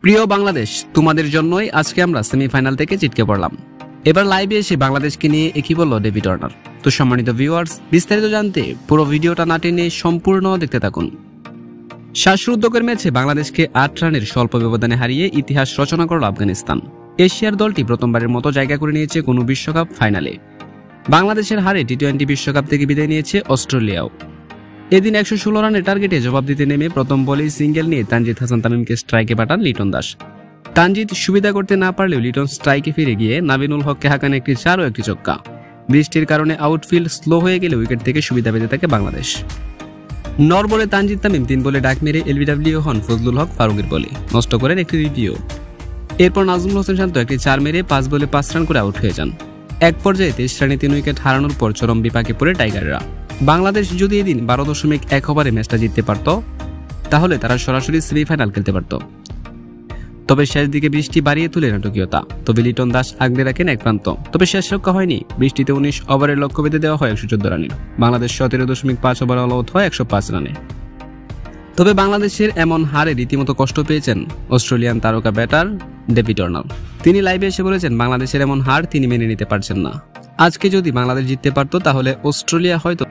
প্রিয় বাংলাদেশ, তোমাদের জন্যই আজকে আমরা সেমিফাইনাল থেকে ছিটকে পড়লাম। এবার লাইভে এসে বাংলাদেশকে নিয়ে একই বলল ডেভিড ওয়ার্নার। তো সম্মানিত ভিউয়ার্স, বিস্তারিত জানতে পুরো ভিডিওটা না টেনে সম্পূর্ণ দেখতে থাকুন। শ্বাসরুদ্ধকর ম্যাচে বাংলাদেশকে ৮ রানের স্বল্প ব্যবধানে হারিয়ে ইতিহাস রচনা করল আফগানিস্তান। এশিয়ার দলটি প্রথমবারের মতো জায়গা করে নিয়েছে কোনো বিশ্বকাপ ফাইনালে। বাংলাদেশের হারে টি-20 বিশ্বকাপ থেকে বিদায় নিয়েছে অস্ট্রেলিয়াও। এদিন ১১৬ রানের টার্গেটে জবাব দিতে নেমে প্রথম বলেই সিঙ্গেল নিয়ে তানজিদ হাসান তামিমকে স্ট্রাইকে পাঠান লিটন দাস। তানজিদ সুবিধা করতে না পারলেও লিটন স্ট্রাইকে ফিরে গিয়ে নাবিনুল হককে হাঁকান একটি ৪ ও একটি ছক্কা। বৃষ্টির কারণে আউটফিল্ড স্লো হয়ে গেলে উইকেট থেকে সুবিধা পেতে থাকে বাংলাদেশ। নরবরে তানজিদ তামিম ৩ বলে ডাক মেরে এলবিডব্লিউ হন ফজলুল হক ফারুকের বলে, নষ্ট করেন একটি রিভিউ। এরপর নাজমুল হোসেন শান্ত একটি ৪ মেরে ৫ বলে ৫ রান করে আউট হয়ে যান। এক পর্যায়ে ২৩ রানে ৩ উইকেট হারানোর পর চরম বিপাকে পড়ে টাইগাররা। বাংলাদেশ যদি এদিন ১২.১ ওভারে ম্যাচটা জিততে পারত, তাহলে তারা সরাসরি সেমিফাইনাল খেলতে পারত। তবে শেষ দিকে বৃষ্টি বাড়িয়ে তুলে নাটকীয়তা। তবে লিটন দাস আগলে রাখেন এক প্রান্ত। তবে শেষ রক্ষা হয়নি। বৃষ্টিতে ১৯ ওভারের লক্ষ্য বেঁধে দেওয়া হয় ১১৪ রানে। বাংলাদেশ ১৭.৫ ওভার অল আউট হয় ১০৫ রানে। তবে বাংলাদেশের এমন হারে রীতিমতো কষ্ট পেয়েছেন অস্ট্রেলিয়ান তারকা ব্যাটার ডেভিড ওয়ার্নার। তিনি লাইভে এসে বলেছেন, বাংলাদেশের এমন হার তিনি মেনে নিতে পারছেন না। আজকে যদি বাংলাদেশ জিততে পারত, তাহলে অস্ট্রেলিয়া হয়তো